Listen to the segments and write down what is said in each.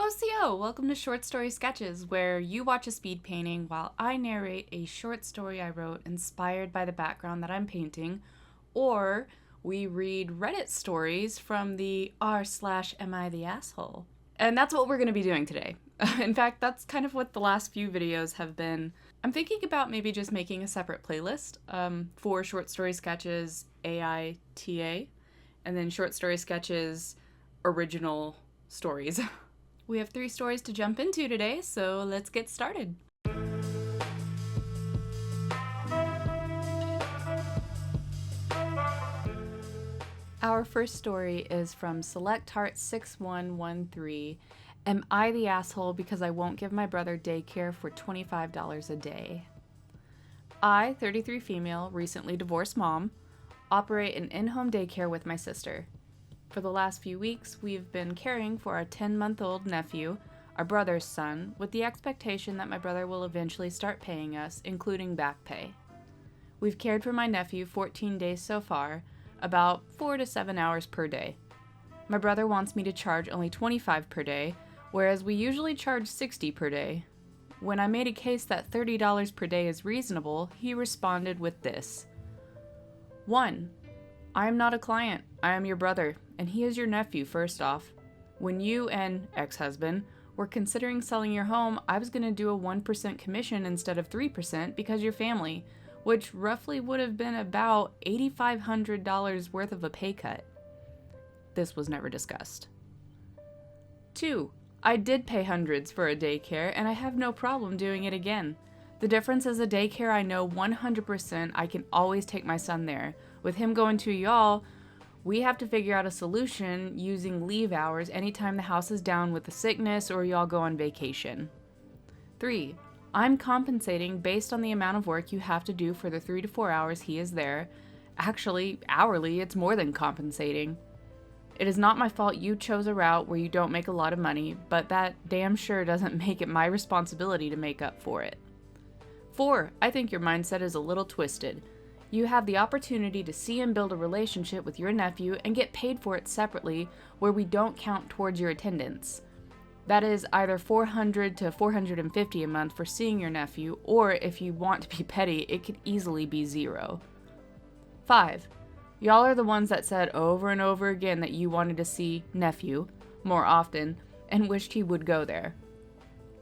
Osiyo! Welcome to Short Story Sketches, where you watch a speed painting while I narrate a short story I wrote inspired by the background that I'm painting, or we read Reddit stories from the r/AmITheAsshole. And that's what we're going to be doing today. In fact, that's kind of what the last few videos have been. I'm thinking about maybe just making a separate playlist for Short Story Sketches AITA, and then Short Story Sketches original stories. We have 3 stories to jump into today, so let's get started. Our first story is from SelectHeart6113. Am I the asshole because I won't give my brother daycare for $25 a day? I, 33 female, recently divorced mom, operate an in-home daycare with my sister. For the last few weeks, we've been caring for our 10-month-old nephew, our brother's son, with the expectation that my brother will eventually start paying us, including back pay. We've cared for my nephew 14 days so far, about 4 to 7 hours per day. My brother wants me to charge only $25 per day, whereas we usually charge $60 per day. When I made a case that $30 per day is reasonable, he responded with this. 1. I am not a client. I am your brother, and he is your nephew, first off. When you and ex-husband were considering selling your home, I was going to do a 1% commission instead of 3% because you're family, which roughly would have been about $8,500 worth of a pay cut. This was never discussed. 2. I did pay hundreds for a daycare, and I have no problem doing it again. The difference is a daycare I know 100% I can always take my son there. With him going to y'all, we have to figure out a solution using leave hours anytime the house is down with a sickness or y'all go on vacation. 3. I'm compensating based on the amount of work you have to do for the 3 to 4 hours he is there. Actually, hourly, it's more than compensating. It is not my fault you chose a route where you don't make a lot of money, but that damn sure doesn't make it my responsibility to make up for it. 4. I think your mindset is a little twisted. You have the opportunity to see and build a relationship with your nephew and get paid for it separately, where we don't count towards your attendance. That is either $400 to $450 a month for seeing your nephew, or if you want to be petty, it could easily be 0. 5. Y'all are the ones that said over and over again that you wanted to see nephew more often and wished he would go there.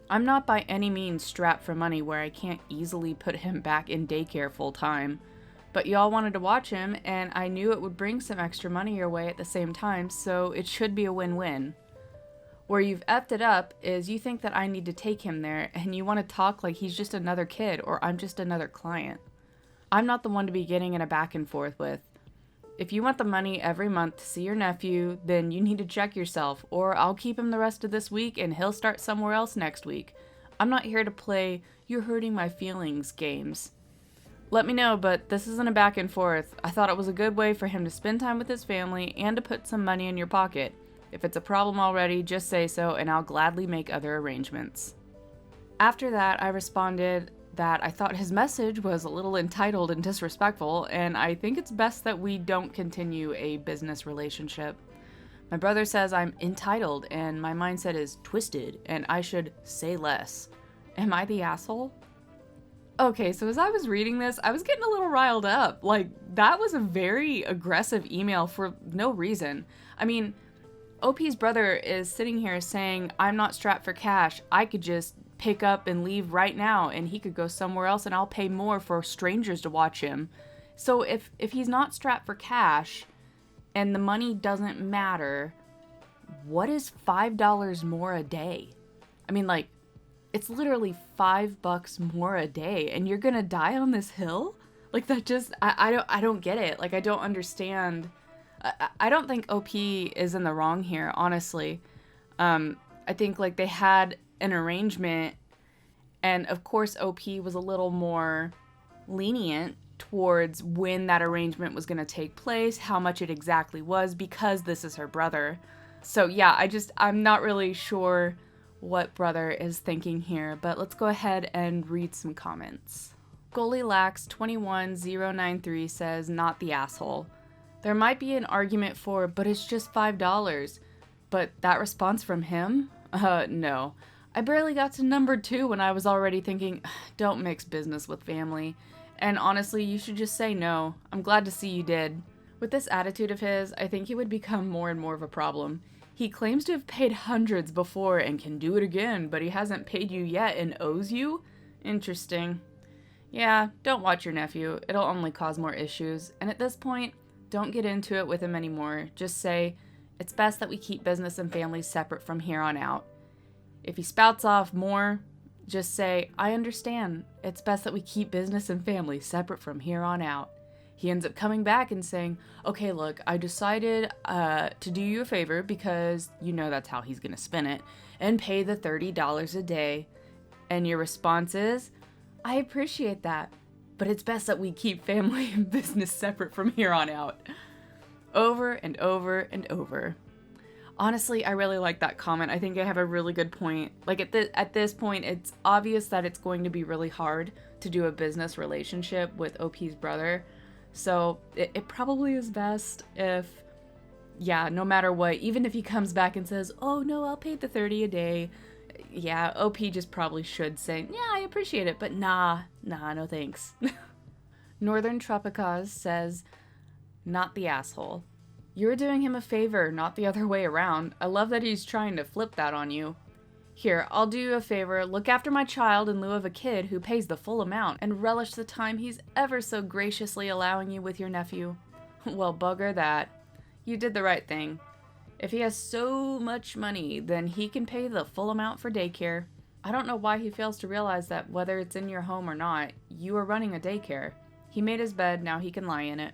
I'm not by any means strapped for money where I can't easily put him back in daycare full time. But y'all wanted to watch him, and I knew it would bring some extra money your way at the same time, so it should be a win-win. Where you've effed it up is you think that I need to take him there, and you want to talk like he's just another kid or I'm just another client. I'm not the one to be getting in a back and forth with. If you want the money every month to see your nephew, then you need to check yourself, or I'll keep him the rest of this week and he'll start somewhere else next week. I'm not here to play "you're hurting my feelings" games. Let me know, but this isn't a back and forth. I thought it was a good way for him to spend time with his family and to put some money in your pocket. If it's a problem already, just say so and I'll gladly make other arrangements. After that, I responded that I thought his message was a little entitled and disrespectful, and I think it's best that we don't continue a business relationship. My brother says I'm entitled and my mindset is twisted and I should say less. Am I the asshole? Okay, so as I was reading this, I was getting a little riled up. Like, that was a very aggressive email for no reason. I mean, OP's brother is sitting here saying, I'm not strapped for cash. I could just pick up and leave right now, and he could go somewhere else, and I'll pay more for strangers to watch him. So if he's not strapped for cash, and the money doesn't matter, what is $5 more a day? I mean, like, it's literally $5 more a day, and you're gonna die on this hill? Like, that just, I don't get it. Like, I don't understand. I don't think OP is in the wrong here, honestly. I think, like, they had an arrangement, and of course OP was a little more lenient towards when that arrangement was gonna take place, how much it exactly was, because this is her brother. So yeah, I'm not really sure what brother is thinking here, but let's go ahead and read some comments. Goalie21093 says, not the asshole. There might be an argument for, but it's just $5. But that response from him? No. I barely got to number 2 when I was already thinking, don't mix business with family. And honestly, you should just say no. I'm glad to see you did. With this attitude of his, I think he would become more and more of a problem. He claims to have paid hundreds before and can do it again, but he hasn't paid you yet and owes you? Interesting. Yeah, don't watch your nephew. It'll only cause more issues. And at this point, don't get into it with him anymore. Just say, it's best that we keep business and family separate from here on out. If he spouts off more, just say, I understand. It's best that we keep business and family separate from here on out. He ends up coming back and saying, okay, look, I decided to do you a favor because you know that's how he's going to spin it, and pay the $30 a day. And your response is, I appreciate that, but it's best that we keep family and business separate from here on out. Over and over and over. Honestly, I really like that comment. I think I have a really good point. Like at this point, it's obvious that it's going to be really hard to do a business relationship with OP's brother. So it probably is best if, yeah, no matter what, even if he comes back and says, oh no, I'll pay the 30 a day. Yeah, OP just probably should say, yeah, I appreciate it, but nah, no thanks. Northern Tropicaz says, not the asshole. You're doing him a favor, not the other way around. I love that he's trying to flip that on you. Here, I'll do you a favor. Look after my child in lieu of a kid who pays the full amount, and relish the time he's ever so graciously allowing you with your nephew. Well, bugger that. You did the right thing. If he has so much money, then he can pay the full amount for daycare. I don't know why he fails to realize that whether it's in your home or not, you are running a daycare. He made his bed, now he can lie in it.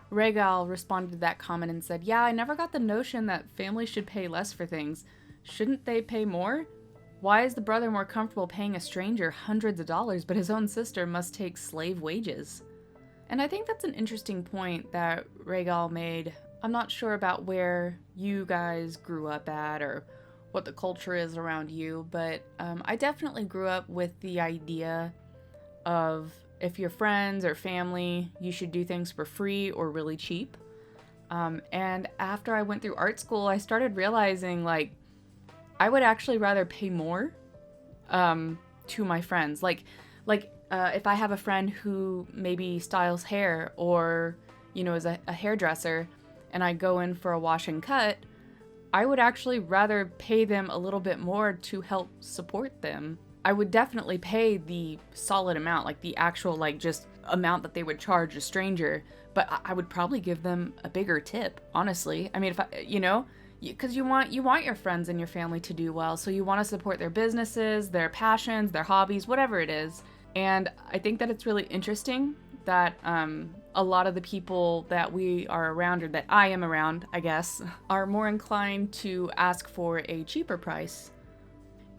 Regal responded to that comment and said, yeah, I never got the notion that families should pay less for things. Shouldn't they pay more? Why is the brother more comfortable paying a stranger hundreds of dollars, but his own sister must take slave wages? And I think that's an interesting point that Regal made. I'm not sure about where you guys grew up at or what the culture is around you, but I definitely grew up with the idea of if you're friends or family, you should do things for free or really cheap. And after I went through art school, I started realizing, like, I would actually rather pay more to my friends. If I have a friend who maybe styles hair or, is a hairdresser, and I go in for a wash and cut, I would actually rather pay them a little bit more to help support them. I would definitely pay the solid amount, like the actual, just amount that they would charge a stranger, but I would probably give them a bigger tip, honestly. I mean, because you want your friends and your family to do well, so you want to support their businesses, their passions, their hobbies, whatever it is. And I think that it's really interesting that a lot of the people that we are around, or that I am around, I guess, are more inclined to ask for a cheaper price.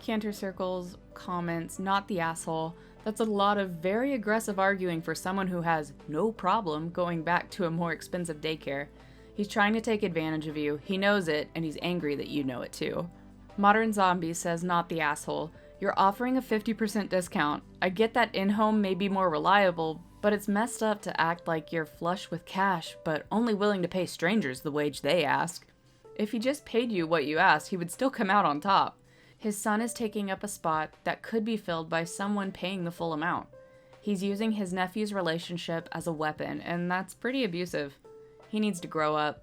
Cantor Circles comments, not the asshole. That's a lot of very aggressive arguing for someone who has no problem going back to a more expensive daycare. He's trying to take advantage of you. He knows it, and he's angry that you know it too. Modern Zombie says, not the asshole. You're offering a 50% discount. I get that in-home may be more reliable, but it's messed up to act like you're flush with cash, but only willing to pay strangers the wage they ask. If he just paid you what you asked, he would still come out on top. His son is taking up a spot that could be filled by someone paying the full amount. He's using his nephew's relationship as a weapon, and that's pretty abusive. He needs to grow up.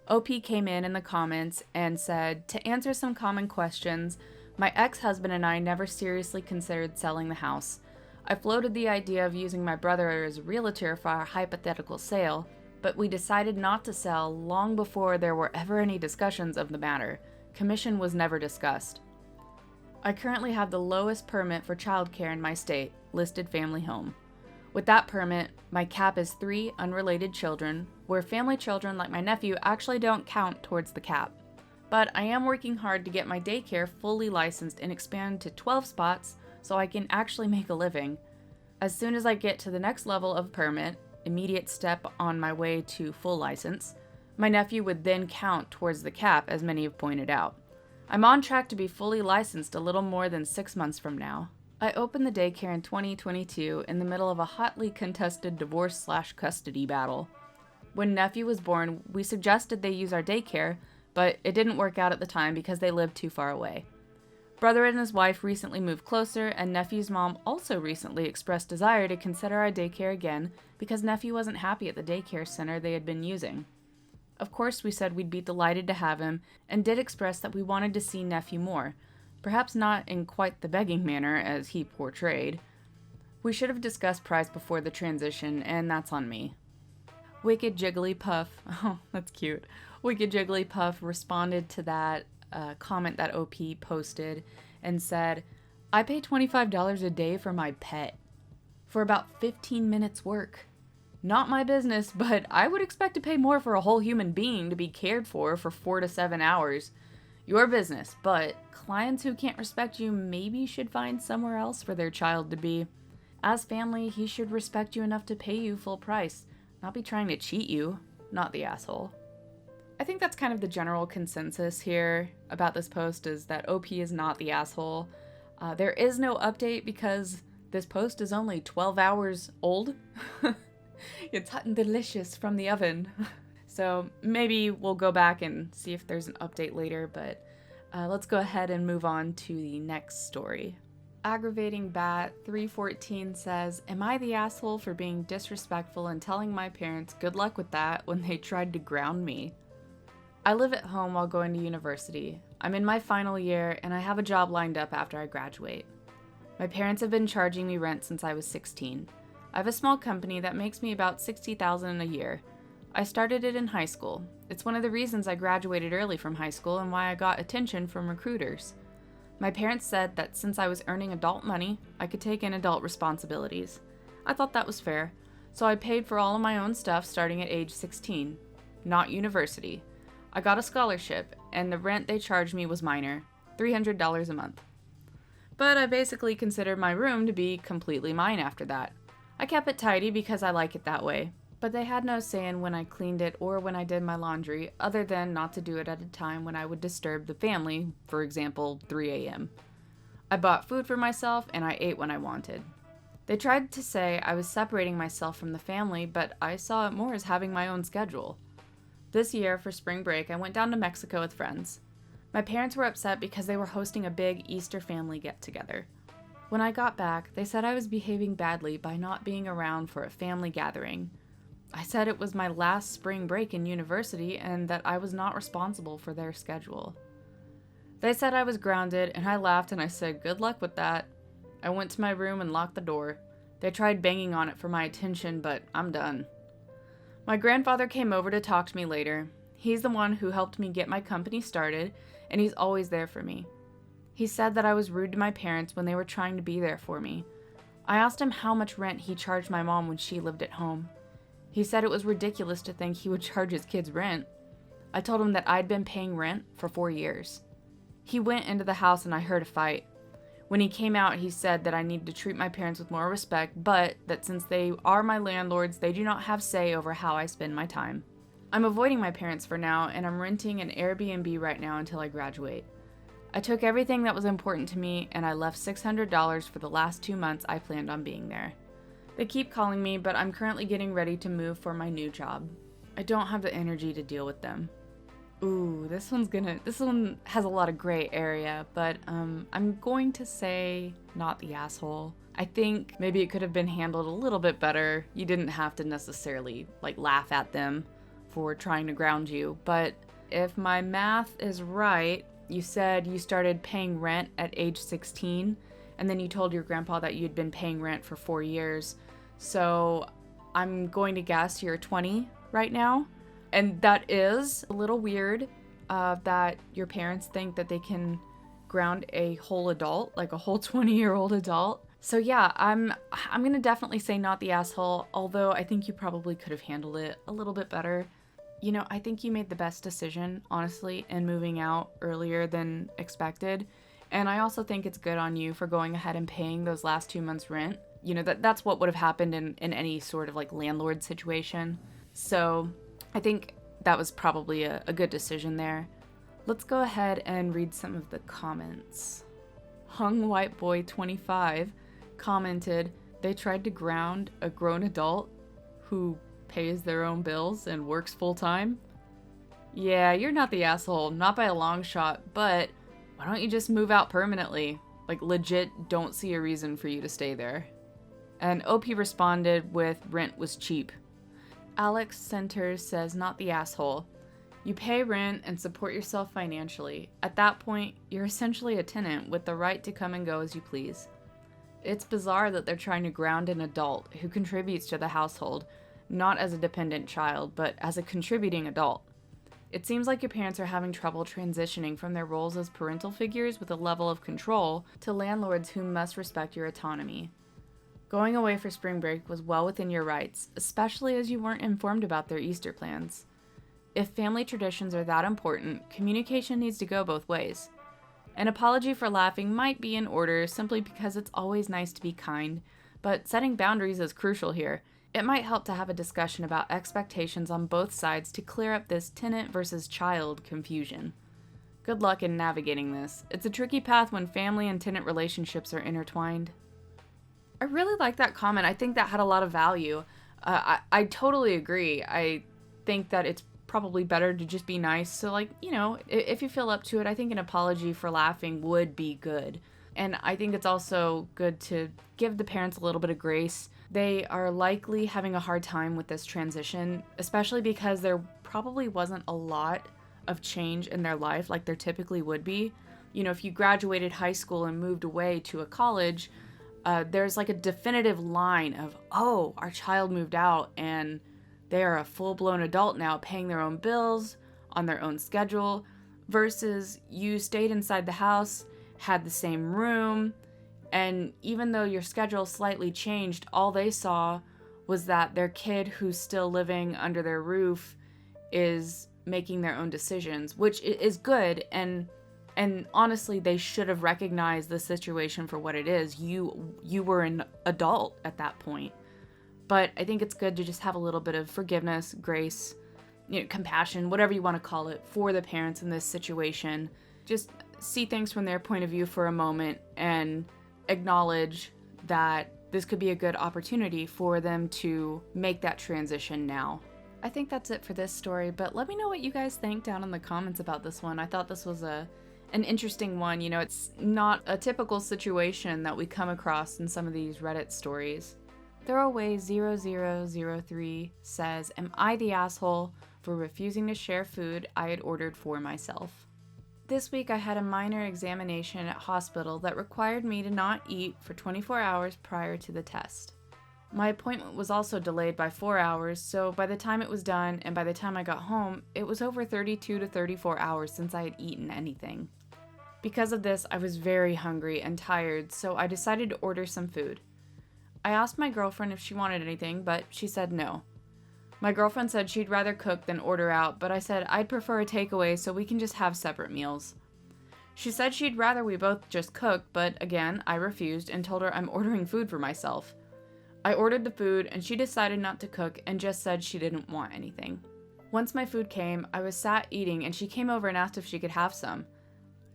OP came in the comments and said, to answer some common questions, my ex-husband and I never seriously considered selling the house. I floated the idea of using my brother as a realtor for our hypothetical sale, but we decided not to sell long before there were ever any discussions of the matter. Commission was never discussed. I currently have the lowest permit for childcare in my state, listed family home. With that permit, my cap is 3 unrelated children, where family children like my nephew actually don't count towards the cap. But I am working hard to get my daycare fully licensed and expand to 12 spots so I can actually make a living. As soon as I get to the next level of permit, immediate step on my way to full license, my nephew would then count towards the cap, as many have pointed out. I'm on track to be fully licensed a little more than 6 months from now. I opened the daycare in 2022 in the middle of a hotly contested divorce/custody battle. When nephew was born, we suggested they use our daycare, but it didn't work out at the time because they lived too far away. Brother and his wife recently moved closer, and nephew's mom also recently expressed desire to consider our daycare again because nephew wasn't happy at the daycare center they had been using. Of course, we said we'd be delighted to have him, and did express that we wanted to see nephew more, perhaps not in quite the begging manner as he portrayed. We should have discussed price before the transition, and that's on me. Wicked Jigglypuff, oh, that's cute. Wicked Jigglypuff responded to that comment that OP posted and said, I pay $25 a day for my pet for about 15 minutes work. Not my business, but I would expect to pay more for a whole human being to be cared for 4 to 7 hours. Your business, but clients who can't respect you maybe should find somewhere else for their child to be. As family, he should respect you enough to pay you full price, not be trying to cheat you, not the asshole. I think that's kind of the general consensus here about this post, is that OP is not the asshole. There is no update because this post is only 12 hours old. It's hot and delicious from the oven. So maybe we'll go back and see if there's an update later, but let's go ahead and move on to the next story. Aggravating Bat 314 says, am I the asshole for being disrespectful and telling my parents good luck with that when they tried to ground me? I live at home while going to university. I'm in my final year and I have a job lined up after I graduate. My parents have been charging me rent since I was 16. I have a small company that makes me about $60,000 a year. I started it in high school. It's one of the reasons I graduated early from high school and why I got attention from recruiters. My parents said that since I was earning adult money, I could take in adult responsibilities. I thought that was fair, so I paid for all of my own stuff starting at age 16. Not university. I got a scholarship, and the rent they charged me was minor, $300 a month. But I basically considered my room to be completely mine after that. I kept it tidy because I like it that way, but they had no say in when I cleaned it or when I did my laundry, other than not to do it at a time when I would disturb the family, for example, 3 a.m. I bought food for myself and I ate when I wanted. They tried to say I was separating myself from the family, but I saw it more as having my own schedule. This year, for spring break, I went down to Mexico with friends. My parents were upset because they were hosting a big Easter family get-together. When I got back, they said I was behaving badly by not being around for a family gathering. I said it was my last spring break in university and that I was not responsible for their schedule. They said I was grounded, and I laughed and I said, good luck with that. I went to my room and locked the door. They tried banging on it for my attention, but I'm done. My grandfather came over to talk to me later. He's the one who helped me get my company started, and he's always there for me. He said that I was rude to my parents when they were trying to be there for me. I asked him how much rent he charged my mom when she lived at home. He said it was ridiculous to think he would charge his kids rent. I told him that I'd been paying rent for 4 years. He went into the house and I heard a fight. When he came out, he said that I needed to treat my parents with more respect, but that since they are my landlords, they do not have say over how I spend my time. I'm avoiding my parents for now, and I'm renting an Airbnb right now until I graduate. I took everything that was important to me, and I left $600 for the last 2 months I planned on being there. They keep calling me, but I'm currently getting ready to move for my new job. I don't have the energy to deal with them. Ooh, this one has a lot of gray area, but I'm going to say not the asshole. I think maybe it could have been handled a little bit better. You didn't have to necessarily laugh at them for trying to ground you, but if my math is right, you said you started paying rent at age 16, and then you told your grandpa that you'd been paying rent for 4 years. So I'm going to guess you're 20 right now. And that is a little weird that your parents think that they can ground a whole adult, like a whole 20-year-old adult. So yeah, I'm going to definitely say not the asshole, although I think you probably could have handled it a little bit better. You know, I think you made the best decision, honestly, in moving out earlier than expected. And I also think it's good on you for going ahead and paying those last 2 months' rent. You know, that's what would have happened in any sort of landlord situation. So I think that was probably a good decision there. Let's go ahead and read some of the comments. Hung White Boy 25 commented, they tried to ground a grown adult who pays their own bills and works full time. Yeah, you're not the asshole, not by a long shot, but Why don't you just move out permanently? Like, legit don't see a reason for you to stay there. And OP responded with, rent was cheap. Alex Centers says, not the asshole. You pay rent and support yourself financially. At that point, you're essentially a tenant with the right to come and go as you please. It's bizarre that they're trying to ground an adult who contributes to the household, not as a dependent child, but as a contributing adult. It seems like your parents are having trouble transitioning from their roles as parental figures with a level of control to landlords who must respect your autonomy. Going away for spring break was well within your rights, especially as you weren't informed about their Easter plans. If family traditions are that important, communication needs to go both ways. An apology for laughing might be in order simply because it's always nice to be kind, but setting boundaries is crucial here. It might help to have a discussion about expectations on both sides to clear up this tenant versus child confusion. Good luck in navigating this. It's a tricky path when family and tenant relationships are intertwined. I really like that comment. I think that had a lot of value. I totally agree. I think that it's probably better to just be nice. So, like, you know, if you feel up to it, I think an apology for laughing would be good. And I think it's also good to give the parents a little bit of grace. They are likely having a hard time with this transition, especially because there probably wasn't a lot of change in their life like there typically would be. You know, if you graduated high school and moved away to a college, there's like a definitive line of, oh, our child moved out and they are a full-blown adult now paying their own bills on their own schedule, versus you stayed inside the house, had the same room, and even though your schedule slightly changed, all they saw was that their kid who's still living under their roof is making their own decisions, which is good, and honestly, they should have recognized the situation for what it is. You were an adult at that point. But I think it's good to just have a little bit of forgiveness, grace, you know, compassion, whatever you want to call it, for the parents in this situation. Just see things from their point of view for a moment and acknowledge that this could be a good opportunity for them to make that transition now. I think that's it for this story, but let me know what you guys think down in the comments about this one. I thought this was an interesting one. You know, it's not a typical situation that we come across in some of these Reddit stories. Throwaway0003 says, am I the asshole for refusing to share food I had ordered for myself? This week I had a minor examination at hospital that required me to not eat for 24 hours prior to the test. My appointment was also delayed by 4 hours, so by the time it was done and by the time I got home, it was over 32 to 34 hours since I had eaten anything. Because of this, I was very hungry and tired, so I decided to order some food. I asked my girlfriend if she wanted anything, but she said no. My girlfriend said she'd rather cook than order out, but I said I'd prefer a takeaway so we can just have separate meals. She said she'd rather we both just cook, but again, I refused and told her I'm ordering food for myself. I ordered the food and she decided not to cook and just said she didn't want anything. Once my food came, I was sat eating and she came over and asked if she could have some.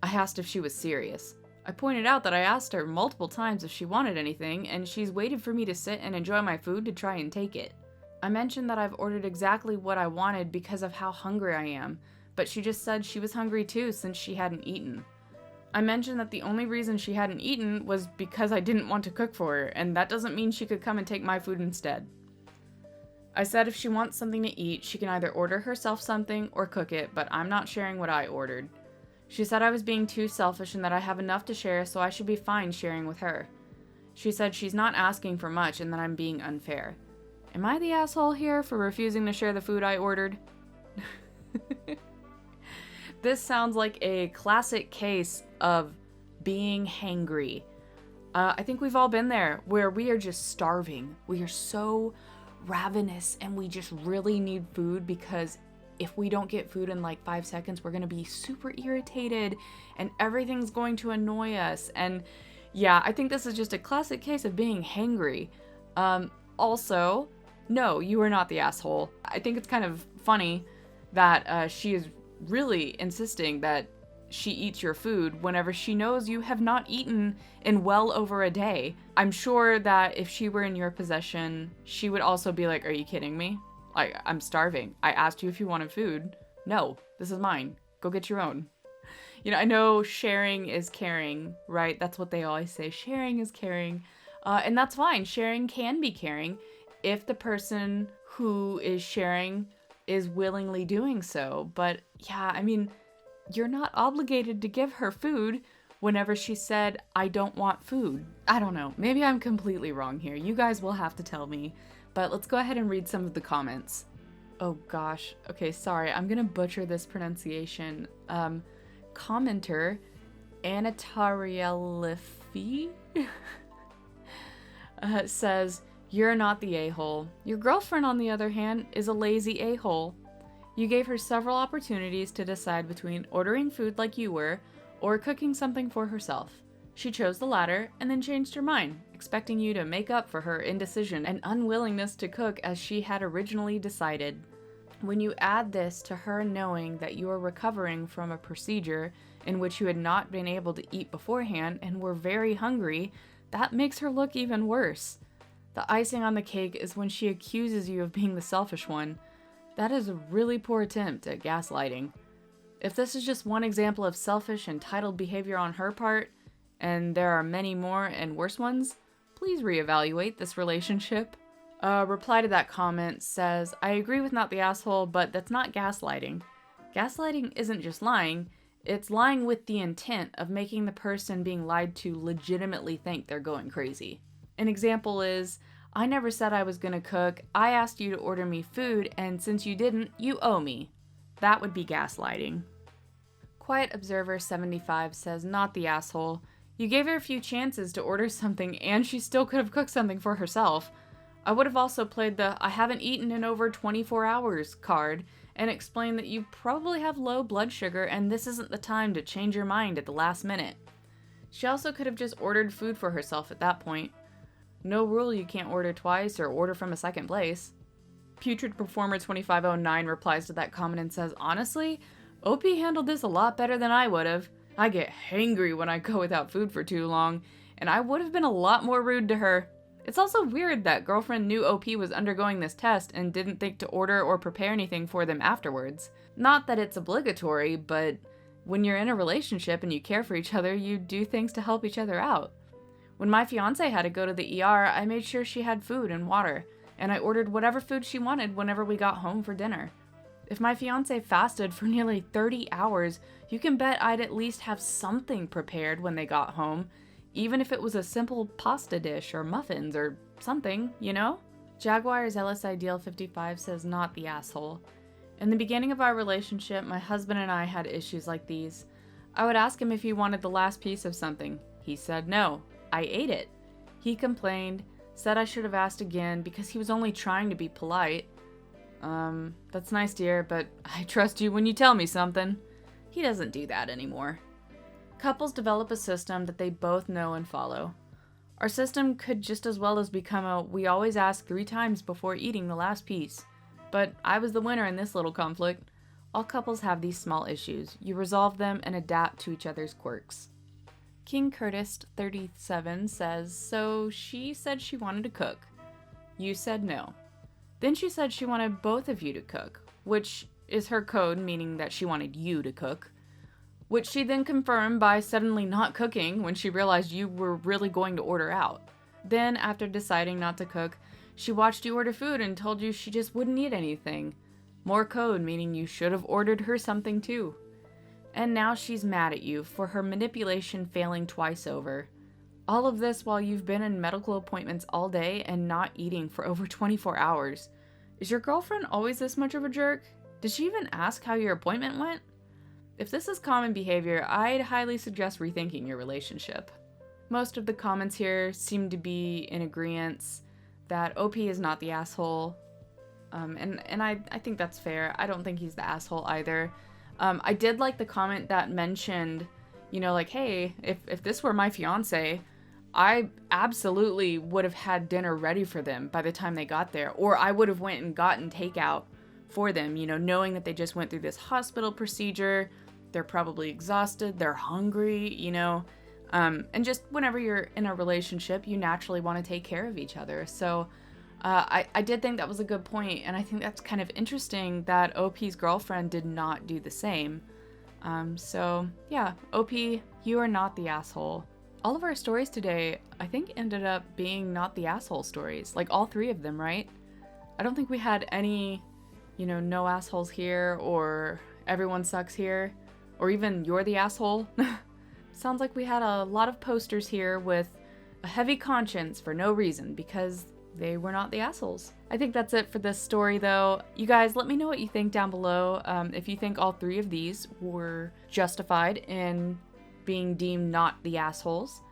I asked if she was serious. I pointed out that I asked her multiple times if she wanted anything, and she's waited for me to sit and enjoy my food to try and take it. I mentioned that I've ordered exactly what I wanted because of how hungry I am, but she just said she was hungry too since she hadn't eaten. I mentioned that the only reason she hadn't eaten was because I didn't want to cook for her, and that doesn't mean she could come and take my food instead. I said if she wants something to eat, she can either order herself something or cook it, but I'm not sharing what I ordered. She said I was being too selfish and that I have enough to share, so I should be fine sharing with her. She said she's not asking for much and that I'm being unfair. Am I the asshole here for refusing to share the food I ordered? This sounds like a classic case of being hangry. I think we've all been there, where we are just starving. We are so ravenous and we just really need food because if we don't get food in like 5 seconds, we're going to be super irritated and everything's going to annoy us. And yeah, I think this is just a classic case of being hangry. Also, no, you are not the asshole. I think it's kind of funny that she is really insisting that she eats your food whenever she knows you have not eaten in well over a day. I'm sure that if she were in your possession, she would also be like, are you kidding me? I'm starving. I asked you if you wanted food. No, this is mine. Go get your own. I know sharing is caring, right? That's what they always say. Sharing is caring. And that's fine. Sharing can be caring if the person who is sharing is willingly doing so. But yeah, I mean, you're not obligated to give her food whenever she said, I don't want food. I don't know. Maybe I'm completely wrong here. You guys will have to tell me. But let's go ahead and read some of the comments. Oh gosh. Okay, sorry. I'm gonna butcher this pronunciation. Commenter, Anatarielifi, says, you're not the a-hole. Your girlfriend, on the other hand, is a lazy a-hole. You gave her several opportunities to decide between ordering food like you were or cooking something for herself. She chose the latter and then changed her mind, expecting you to make up for her indecision and unwillingness to cook as she had originally decided. When you add this to her knowing that you are recovering from a procedure in which you had not been able to eat beforehand and were very hungry, that makes her look even worse. The icing on the cake is when she accuses you of being the selfish one. That is a really poor attempt at gaslighting. If this is just one example of selfish, entitled behavior on her part, and there are many more and worse ones, please reevaluate this relationship. Reply to that comment says, I agree with not the asshole, but that's not gaslighting. Gaslighting isn't just lying, it's lying with the intent of making the person being lied to legitimately think they're going crazy. An example is, I never said I was gonna cook, I asked you to order me food, and since you didn't, you owe me. That would be gaslighting. Quiet Observer 75 says, not the asshole. You gave her a few chances to order something and she still could have cooked something for herself. I would have also played the I haven't eaten in over 24 hours card and explained that you probably have low blood sugar and this isn't the time to change your mind at the last minute. She also could have just ordered food for herself at that point. No rule you can't order twice or order from a second place. Putrid Performer 2509 replies to that comment and says, honestly, OP handled this a lot better than I would have. I get hangry when I go without food for too long, and I would have been a lot more rude to her. It's also weird that girlfriend knew OP was undergoing this test and didn't think to order or prepare anything for them afterwards. Not that it's obligatory, but when you're in a relationship and you care for each other, you do things to help each other out. When my fiance had to go to the ER, I made sure she had food and water, and I ordered whatever food she wanted whenever we got home for dinner. If my fiance fasted for nearly 30 hours, you can bet I'd at least have something prepared when they got home, even if it was a simple pasta dish or muffins or something, you know? Jaguar's Ellis Ideal 55 says, not the asshole. In the beginning of our relationship, my husband and I had issues like these. I would ask him if he wanted the last piece of something. He said no. I ate it. He complained, said I should have asked again because he was only trying to be polite. That's nice, dear, but I trust you when you tell me something. He doesn't do that anymore. Couples develop a system that they both know and follow. Our system could just as well as become a we always ask 3 times before eating the last piece. But I was the winner in this little conflict. All couples have these small issues. You resolve them and adapt to each other's quirks. King Curtis 37 says, so she said she wanted to cook. You said no. Then she said she wanted both of you to cook, which is her code, meaning that she wanted you to cook, which she then confirmed by suddenly not cooking when she realized you were really going to order out. Then, after deciding not to cook, she watched you order food and told you she just wouldn't eat anything. More code, meaning you should have ordered her something too. And now she's mad at you for her manipulation failing twice over. All of this while you've been in medical appointments all day and not eating for over 24 hours. Is your girlfriend always this much of a jerk? Did she even ask how your appointment went? If this is common behavior, I'd highly suggest rethinking your relationship. Most of the comments here seem to be in agreement that OP is not the asshole. And I think that's fair. I don't think he's the asshole either. I did like the comment that mentioned, like, hey, if this were my fiance, I absolutely would have had dinner ready for them by the time they got there. Or I would have went and gotten takeout for them, knowing that they just went through this hospital procedure. They're probably exhausted. They're hungry, and just whenever you're in a relationship, you naturally want to take care of each other. So I did think that was a good point, and I think that's kind of interesting that OP's girlfriend did not do the same. So yeah, OP, you are not the asshole. All of our stories today, I think, ended up being not the asshole stories. Like all 3 of them, right? I don't think we had any, no assholes here, or everyone sucks here, or even you're the asshole. Sounds like we had a lot of posters here with a heavy conscience for no reason because they were not the assholes. I think that's it for this story though. You guys, let me know what you think down below. If you think all 3 of these were justified in being deemed not the assholes.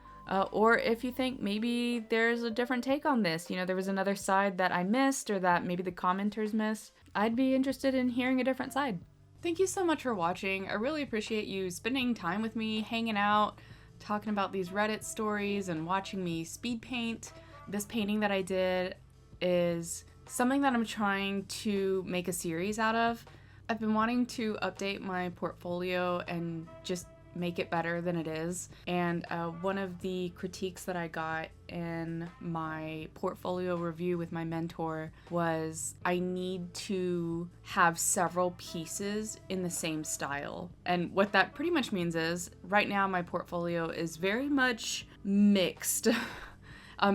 Or if you think maybe there's a different take on this, there was another side that I missed or that maybe the commenters missed. I'd be interested in hearing a different side. Thank you so much for watching. I really appreciate you spending time with me, hanging out, talking about these Reddit stories and watching me speed paint. This painting that I did is something that I'm trying to make a series out of. I've been wanting to update my portfolio and just make it better than it is. And one of the critiques that I got in my portfolio review with my mentor was I need to have several pieces in the same style. And what that pretty much means is right now my portfolio is very much mixed.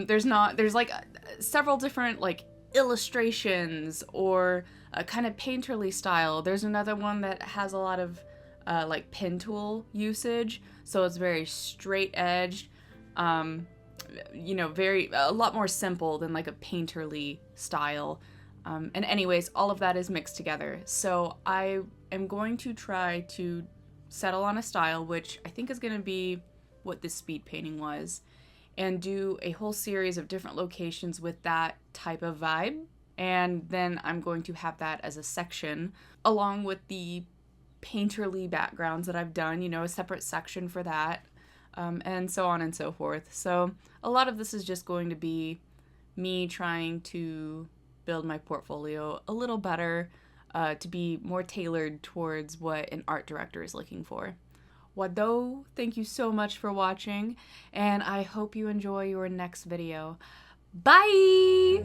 There's like several different like illustrations or a kind of painterly style. There's another one that has a lot of like pen tool usage, so it's very straight edged, a lot more simple than like a painterly style. And anyways, all of that is mixed together. So I am going to try to settle on a style, which I think is going to be what this speed painting was, and do a whole series of different locations with that type of vibe. And then I'm going to have that as a section along with the painterly backgrounds that I've done, a separate section for that, and so on and so forth. So a lot of this is just going to be me trying to build my portfolio a little better, to be more tailored towards what an art director is looking for. Wado, thank you so much for watching, and I hope you enjoy your next video. Bye!